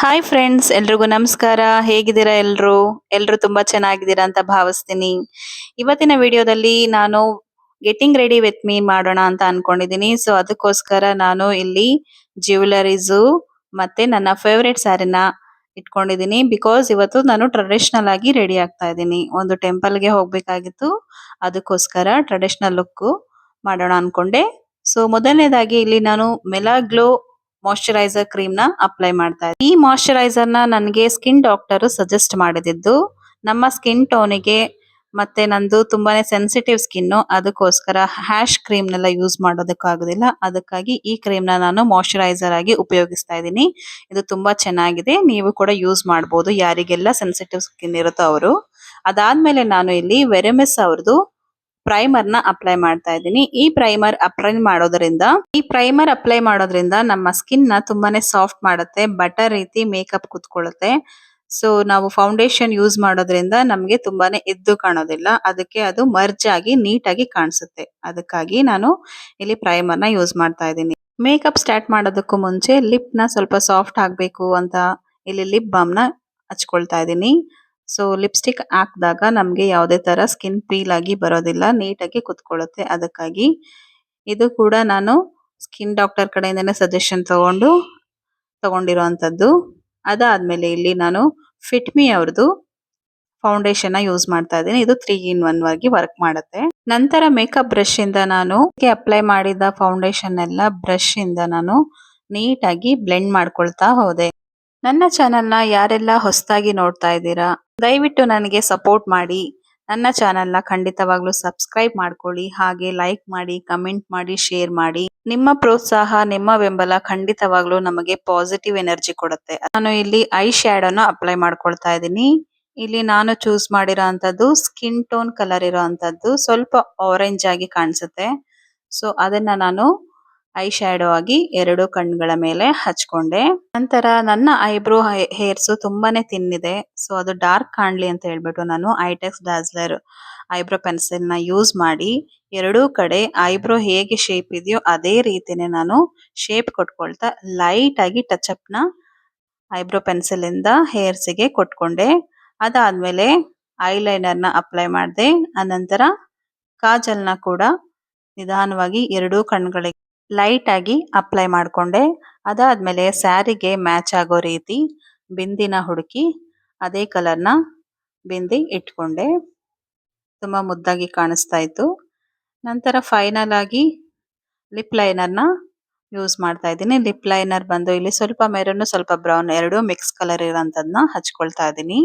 Hi friends, ಎಲ್ರಿಗೂ ನಮಸ್ಕಾರ. ಹೇಗಿದ್ದೀರಾ ಎಲ್ರು? ಎಲ್ರು ತುಂಬಾ ಚೆನ್ನಾಗಿದ್ದೀರಾ ಅಂತ ಭಾವಿಸ್ತೀನಿ. ಇವತ್ತಿನ ವಿಡಿಯೋದಲ್ಲಿ ನಾನು ಗೆಟಿಂಗ್ ರೆಡಿ ವಿತ್ ಮೀ ಮಾಡೋಣ ಅಂತ ಅನ್ಕೊಂಡಿದೀನಿ. ಸೊ ಅದಕ್ಕೋಸ್ಕರ ನಾನು ಇಲ್ಲಿ ಜ್ಯುವೆಲರೀಸು ಮತ್ತೆ ನನ್ನ ಫೇವ್ರೆಟ್ ಸ್ಯಾರಿನ ಇಟ್ಕೊಂಡಿದೀನಿ. ಬಿಕಾಸ್ ಇವತ್ತು ನಾನು ಟ್ರೆಡಿಷನಲ್ ಆಗಿ ರೆಡಿ ಆಗ್ತಾ ಇದ್ದೀನಿ. ಒಂದು ಟೆಂಪಲ್ಗೆ ಹೋಗ್ಬೇಕಾಗಿತ್ತು, ಅದಕ್ಕೋಸ್ಕರ ಟ್ರೆಡಿಷನಲ್ ಲುಕ್ ಮಾಡೋಣ ಅನ್ಕೊಂಡೆ. ಸೊ ಮೊದಲನೇದಾಗಿ ಇಲ್ಲಿ ನಾನು ಮೆಲಾ ಗ್ಲೋ ಮಾಯಶ್ಚರೈಸರ್ ಕ್ರೀಮ್ ನ ಅಪ್ಲೈ ಮಾಡ್ತಾ ಇದ್ದೀನಿ. ಈ ಮಾಯಶ್ಚರೈಸರ್ ನ ನನಗೆ ಸ್ಕಿನ್ ಡಾಕ್ಟರ್ ಸಜೆಸ್ಟ್ ಮಾಡಿದ್ದು. ನಮ್ಮ ಸ್ಕಿನ್ ಟೋನಿಗೆ ಮತ್ತೆ ನಂದು ತುಂಬಾನೇ ಸೆನ್ಸಿಟಿವ್ ಸ್ಕಿನ್, ಅದಕ್ಕೋಸ್ಕರ ಹ್ಯಾಶ್ ಕ್ರೀಮ್ ನೆಲ್ಲ ಯೂಸ್ ಮಾಡೋದಕ್ಕಾಗೋದಿಲ್ಲ. ಅದಕ್ಕಾಗಿ ಈ ಕ್ರೀಮ್ ನ ನಾನು ಮಾಯಶ್ಚರೈಸರ್ ಆಗಿ ಉಪಯೋಗಿಸ್ತಾ ಇದ್ದೀನಿ. ಇದು ತುಂಬಾ ಚೆನ್ನಾಗಿದೆ, ನೀವು ಕೂಡ ಯೂಸ್ ಮಾಡಬಹುದು ಯಾರಿಗೆಲ್ಲ ಸೆನ್ಸಿಟಿವ್ ಸ್ಕಿನ್ ಇರುತ್ತೋ ಅವರು. ಅದಾದ್ಮೇಲೆ ನಾನು ಇಲ್ಲಿ ವೆರಮಿಸ್ ಅವ್ರದ್ದು ಪ್ರೈಮರ್ ನ ಅಪ್ಲೈ ಮಾಡ್ತಾ ಇದ್ದೀನಿ. ಈ ಪ್ರೈಮರ್ ಅಪ್ಲೈ ಮಾಡೋದ್ರಿಂದ ನಮ್ಮ ಸ್ಕಿನ್ ನ ತುಂಬಾನೇ ಸಾಫ್ಟ್ ಮಾಡುತ್ತೆ, ಬಟರ್ ರೀತಿ ಮೇಕಪ್ ಕುತ್ಕೊಳ್ಳುತ್ತೆ. ಸೊ ನಾವು ಫೌಂಡೇಶನ್ ಯೂಸ್ ಮಾಡೋದ್ರಿಂದ ನಮ್ಗೆ ತುಂಬಾನೇ ಎದ್ದು ಕಾಣೋದಿಲ್ಲ, ಅದಕ್ಕೆ ಅದು ಮರ್ಜ್ ಆಗಿ ನೀಟಾಗಿ ಕಾಣಿಸುತ್ತೆ. ಅದಕ್ಕಾಗಿ ನಾನು ಇಲ್ಲಿ ಪ್ರೈಮರ್ ನ ಯೂಸ್ ಮಾಡ್ತಾ ಇದ್ದೀನಿ. ಮೇಕಪ್ ಸ್ಟಾರ್ಟ್ ಮಾಡೋದಕ್ಕೂ ಮುಂಚೆ ಲಿಪ್ ನ ಸ್ವಲ್ಪ ಸಾಫ್ಟ್ ಆಗ್ಬೇಕು ಅಂತ ಇಲ್ಲಿ ಲಿಪ್ ಬಾಮ್ ನ ಹಚ್ಕೊಳ್ತಾ ಇದ್ದೀನಿ. ಸೊ ಲಿಪ್ಸ್ಟಿಕ್ ಹಾಕಿದಾಗ ನಮ್ಗೆ ಯಾವುದೇ ತರ ಸ್ಕಿನ್ ಪೀಲ್ ಆಗಿ ಬರೋದಿಲ್ಲ, ನೀಟಾಗಿ ಕುತ್ಕೊಳ್ಳುತ್ತೆ. ಅದಕ್ಕಾಗಿ ಇದು ಕೂಡ ನಾನು ಸ್ಕಿನ್ ಡಾಕ್ಟರ್ ಕಡೆಯಿಂದನೇ ಸಜೆಷನ್ ತಗೊಂಡಿರುವಂತದ್ದು. ಅದಾದ್ಮೇಲೆ ಇಲ್ಲಿ ನಾನು ಫಿಟ್ ಮಿ ಅವ್ರದ್ದು ಫೌಂಡೇಶನ್ ನ ಯೂಸ್ ಮಾಡ್ತಾ ಇದ್ದೀನಿ. ಇದು 3 in 1 ಆಗಿ ವರ್ಕ್ ಮಾಡುತ್ತೆ. ನಂತರ ಮೇಕಪ್ ಬ್ರಷ್ ಇಂದ ನಾನು ಅಪ್ಲೈ ಮಾಡಿದ ಫೌಂಡೇಶನ್ ಎಲ್ಲ ಬ್ರಷ್ ಇಂದ ನಾನು ನೀಟಾಗಿ ಬ್ಲೆಂಡ್ ಮಾಡ್ಕೊಳ್ತಾ ಹೋದೆ. ನನ್ನ ಚಾನೆಲ್ ನ ಯಾರೆಲ್ಲ ಹೊಸದಾಗಿ ನೋಡ್ತಾ ಇದ್ದೀರಾ, ದಯವಿಟ್ಟು ನನಗೆ ಸಪೋರ್ಟ್ ಮಾಡಿ. ನನ್ನ ಚಾನೆಲ್ ನ ಖಂಡಿತವಾಗ್ಲೂ ಸಬ್ಸ್ಕ್ರೈಬ್ ಮಾಡ್ಕೊಳ್ಳಿ, ಹಾಗೆ ಲೈಕ್ ಮಾಡಿ, ಕಮೆಂಟ್ ಮಾಡಿ, ಶೇರ್ ಮಾಡಿ. ನಿಮ್ಮ ಪ್ರೋತ್ಸಾಹ, ನಿಮ್ಮ ಬೆಂಬಲ ಖಂಡಿತವಾಗ್ಲೂ ನಮಗೆ ಪಾಸಿಟಿವ್ ಎನರ್ಜಿ ಕೊಡುತ್ತೆ. ನಾನು ಇಲ್ಲಿ ಐ ಶ್ಯಾಡೋನ ಅಪ್ಲೈ ಮಾಡ್ಕೊಳ್ತಾ ಇದ್ದೀನಿ. ಇಲ್ಲಿ ನಾನು ಚೂಸ್ ಮಾಡಿರೋಂಥದ್ದು ಸ್ಕಿನ್ ಟೋನ್ ಕಲರ್ ಇರೋಂಥದ್ದು, ಸ್ವಲ್ಪ ಆರೆಂಜ್ ಆಗಿ ಕಾಣಿಸುತ್ತೆ. ಸೊ ಅದನ್ನ ನಾನು ಐ ಶ್ಯಾಡೋ ಆಗಿ 2 ಕಣ್ಗಳ ಮೇಲೆ ಹಚ್ಕೊಂಡೆ. ನಂತರ ನನ್ನ ಐಬ್ರೋ ಹೇರ್ಸ್ ತುಂಬಾನೇ ತಿನ್ನಿದೆ, ಸೊ ಅದು ಡಾರ್ಕ್ ಕಾಣ್ಲಿ ಅಂತ ಹೇಳ್ಬಿಟ್ಟು ನಾನು ಐಟೆಕ್ಸ್ ಡಾಸ್ಲರ್ ಐಬ್ರೋ ಪೆನ್ಸಿಲ್ ನ ಯೂಸ್ ಮಾಡಿ 2 ಕಡೆ ಐಬ್ರೋ ಹೇಗೆ ಶೇಪ್ ಇದೆಯೋ ಅದೇ ರೀತಿನೇ ನಾನು ಶೇಪ್ ಕೊಟ್ಕೊಳ್ತಾ ಲೈಟ್ ಆಗಿ ಟಚ್ ಅಪ್ ನ ಐಬ್ರೋ ಪೆನ್ಸಿಲ್ ಇಂದ ಹೇರ್ಸ್ ಗೆ ಕೊಟ್ಕೊಂಡೆ. ಅದಾದ್ಮೇಲೆ ಐಲೈನರ್ ನ ಅಪ್ಲೈ ಮಾಡಿದೆ. ಅನಂತರ ಕಾಜಲ್ ನ ಕೂಡ ನಿಧಾನವಾಗಿ 2 ಕಣ್ಗಳಿಗೆ ಲೈಟ್ ಆಗಿ ಅಪ್ಲೈ ಮಾಡ್ಕೊಂಡೆ. ಅದಾದ್ಮೇಲೆ ಸ್ಯಾರಿಗೆ ಮ್ಯಾಚ್ ಆಗೋ ರೀತಿ ಬಿಂದಿನ ಹುಡುಕಿ ಅದೇ ಕಲರ್ನ ಬಿಂದಿ ಇಟ್ಕೊಂಡೆ. ತುಂಬಾ ಮುದ್ದಾಗಿ ಕಾಣಿಸ್ತಾ ಇತ್ತು. ನಂತರ ಫೈನಲ್ ಆಗಿ ಲಿಪ್ ಲೈನರ್ ನ ಯೂಸ್ ಮಾಡ್ತಾ ಇದ್ದೀನಿ. ಲಿಪ್ ಲೈನರ್ ಬಂದು ಇಲ್ಲಿ ಸ್ವಲ್ಪ ಮೆರೂನ್ ಸ್ವಲ್ಪ ಬ್ರೌನ್ 2 ಮಿಕ್ಸ್ ಕಲರ್ ಇರೋಂಥದ್ನ ಹಚ್ಕೊಳ್ತಾ ಇದ್ದೀನಿ.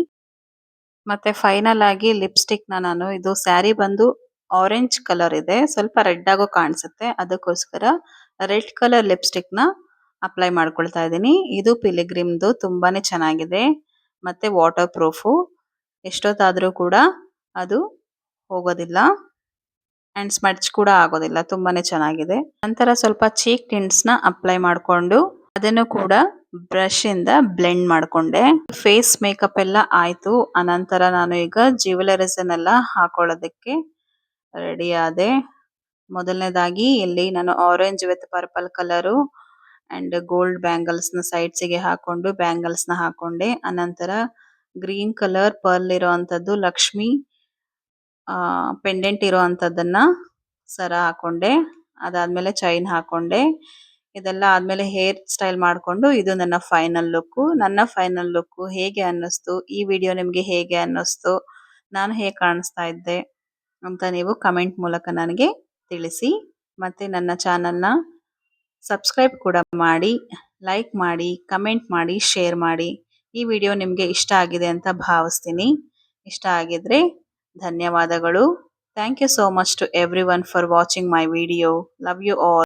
ಮತ್ತೆ ಫೈನಲ್ ಆಗಿ ಲಿಪ್ಸ್ಟಿಕ್ ನ ನಾನು, ಇದು ಸ್ಯಾರಿ ಬಂದು ಆರೆಂಜ್ ಕಲರ್ ಇದೆ, ಸ್ವಲ್ಪ ರೆಡ್ ಆಗೋ ಕಾಣಿಸುತ್ತೆ, ಅದಕ್ಕೋಸ್ಕರ ರೆಡ್ ಕಲರ್ ಲಿಪ್ಸ್ಟಿಕ್ ನ ಅಪ್ಲೈ ಮಾಡ್ಕೊಳ್ತಾ ಇದ್ದೀನಿ. ಇದು ಪಿಲಿಗ್ರಿಮ್ದು ತುಂಬಾನೇ ಚೆನ್ನಾಗಿದೆ, ಮತ್ತೆ ವಾಟರ್ ಪ್ರೂಫ್, ಎಷ್ಟೊತ್ತಾದ್ರೂ ಕೂಡ ಅದು ಹೋಗೋದಿಲ್ಲ ಅಂಡ್ ಸ್ಮಡ್ಜ್ ಕೂಡ ಆಗೋದಿಲ್ಲ, ತುಂಬಾನೇ ಚೆನ್ನಾಗಿದೆ. ನಂತರ ಸ್ವಲ್ಪ ಚೀಕ್ ಟಿಂಟ್ಸ್ ನ ಅಪ್ಲೈ ಮಾಡ್ಕೊಂಡು ಅದನ್ನು ಕೂಡ ಬ್ರಷ್ ಇಂದ ಬ್ಲೆಂಡ್ ಮಾಡ್ಕೊಂಡೆ. ಫೇಸ್ ಮೇಕಪ್ ಎಲ್ಲ ಆಯ್ತು. ಅನಂತರ ನಾನು ಈಗ ಜ್ಯುವೆಲರೀಸ್ ಎಲ್ಲ ಹಾಕೊಳ್ಳೋದಕ್ಕೆ ರೆಡಿ ಆದೆ. ಮೊದಲನೇದಾಗಿ ಇಲ್ಲಿ ನಾನು orange with purple colour and gold bangles ನ ಸೈಡ್ಸ್ ಗೆ ಹಾಕೊಂಡು ಬ್ಯಾಂಗಲ್ಸ್ ನ ಹಾಕೊಂಡೆ. ಅನಂತರ ಗ್ರೀನ್ ಕಲರ್ ಪರ್ಲ್ ಇರುವಂತದ್ದು ಲಕ್ಷ್ಮಿ ಪೆಂಡೆಂಟ್ ಇರುವಂತದ್ದನ್ನ ಸರ ಹಾಕೊಂಡೆ. ಅದಾದ್ಮೇಲೆ ಚೈನ್ ಹಾಕೊಂಡೆ. ಇದೆಲ್ಲ ಆದ್ಮೇಲೆ ಹೇರ್ ಸ್ಟೈಲ್ ಮಾಡ್ಕೊಂಡು ಇದು ನನ್ನ ಫೈನಲ್ ಲುಕ್. ನನ್ನ ಫೈನಲ್ ಲುಕ್ ಹೇಗೆ ಅನ್ನಿಸ್ತು, ಈ ವಿಡಿಯೋ ನಿಮ್ಗೆ ಹೇಗೆ ಅನ್ನಿಸ್ತು, ನಾನು ಹೇಗೆ ಕಾಣಿಸ್ತಾ ಇದ್ದೆ ಅಂತ ನೀವು ಕಮೆಂಟ್ ಮೂಲಕ ನನಗೆ ತಿಳಿಸಿ. ಮತ್ತೆ ನನ್ನ ಚಾನಲ್ನ ಸಬ್ಸ್ಕ್ರೈಬ್ ಕೂಡ ಮಾಡಿ, ಲೈಕ್ ಮಾಡಿ, ಕಮೆಂಟ್ ಮಾಡಿ, ಶೇರ್ ಮಾಡಿ. ಈ ವಿಡಿಯೋ ನಿಮಗೆ ಇಷ್ಟ ಆಗಿದೆ ಅಂತ ಭಾವಿಸ್ತೀನಿ. ಇಷ್ಟ ಆಗಿದ್ರೆ ಧನ್ಯವಾದಗಳು. Thank you so much to everyone for watching my video. Love you all.